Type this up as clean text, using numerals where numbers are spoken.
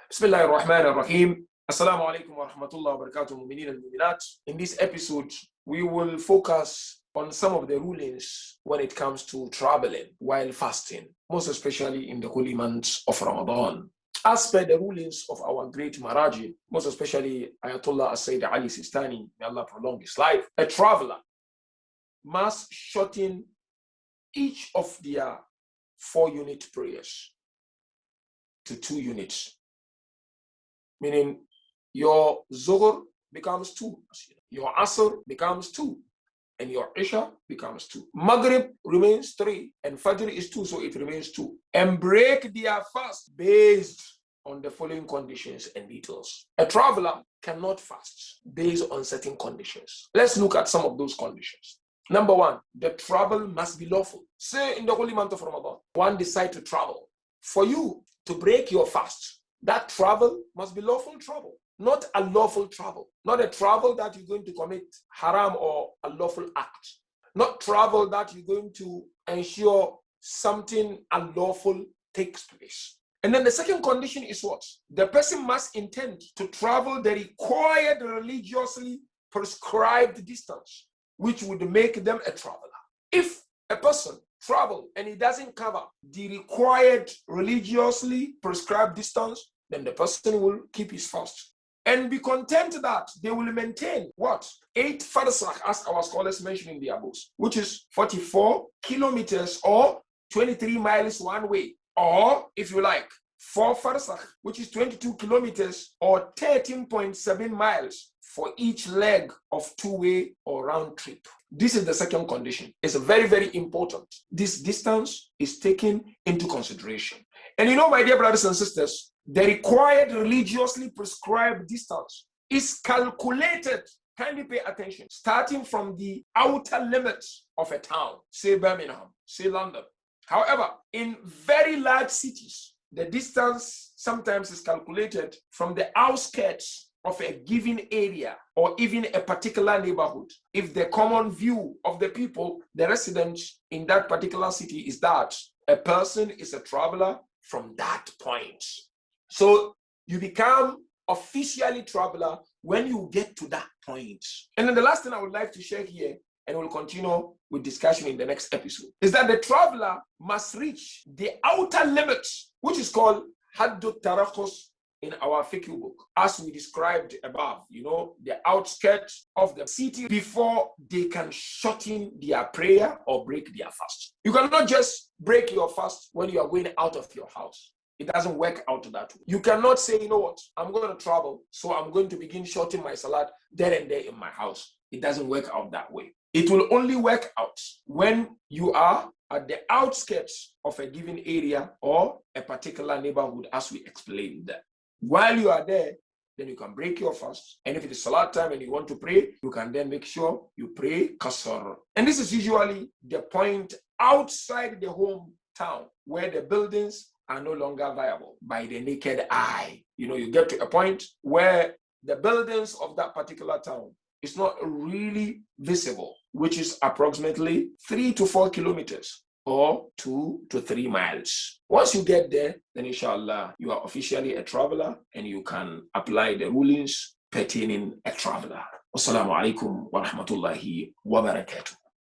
Bismillah ar-Rahman ar-Rahim. Assalamu alaikum wa rahmatullahi wa barakatuh, mu'minin al-mu'minat. In this episode, we will focus on some of the rulings when it comes to traveling while fasting, most especially in the holy months of Ramadan. As per the rulings of our great Maraji, most especially Ayatollah As-Sayyid Ali Sistani, may Allah prolong his life, a traveler must shorten each of their 4-unit prayers to 2 units. Meaning your Zuhr becomes 2, your Asr becomes 2, and your Isha becomes 2. Maghrib remains 3, and Fajr is 2, so it remains 2. And break their fast based on the following conditions and details. A traveler cannot fast based on certain conditions. Let's look at some of those conditions. Number 1, the travel must be lawful. Say in the holy month of Ramadan, one decide to travel. For you to break your fast, that travel must be lawful travel, not unlawful travel. Not a travel that you're going to commit haram or a lawful act. Not travel that you're going to ensure something unlawful takes place. And then the second condition is what? The person must intend to travel the required religiously prescribed distance, which would make them a traveler. If a person travel and it doesn't cover the required religiously prescribed distance, then the person will keep his fast and be content that they will maintain what? 8 farsakh, as our scholars mention in their books, which is 44 kilometers or 23 miles one way, or if you like 4 farsakh, which is 22 kilometers or 13.7 miles for each leg of 2-way or round trip. This is the second condition. It's very, very important. This distance is taken into consideration. And you know, my dear brothers and sisters, the required religiously prescribed distance is calculated, kindly pay attention, starting from the outer limits of a town, say Birmingham, say London. However, in very large cities, the distance sometimes is calculated from the outskirts of a given area or even a particular neighborhood. If the common view of the people, the residents in that particular city is that a person is a traveler from that point. So you become officially traveler when you get to that point. And then the last thing I would like to share here, and we'll continue with discussion in the next episode, is that the traveler must reach the outer limits, which is called Haddut Tarakhus in our fiqh book, as we described above, you know, the outskirts of the city before they can shorten their prayer or break their fast. You cannot just break your fast when you are going out of your house. It doesn't work out that way. You cannot say, you know what, I'm going to travel, so I'm going to begin shorting my salat there and there in my house. It doesn't work out that way. It will only work out when you are at the outskirts of a given area or a particular neighborhood, as we explained there. While you are there, then you can break your fast. And if it is salat time and you want to pray, you can then make sure you pray qasr. And this is usually the point outside the hometown where the buildings are no longer viable by the naked eye. You know, you get to a point where the buildings of that particular town is not really visible, which is approximately 3 to 4 kilometers. Or 2 to 3 miles. Once you get there, then inshallah, you are officially a traveler and you can apply the rulings pertaining a traveler. Wassalamu alaikum wa rahmatullahi wa barakatuh.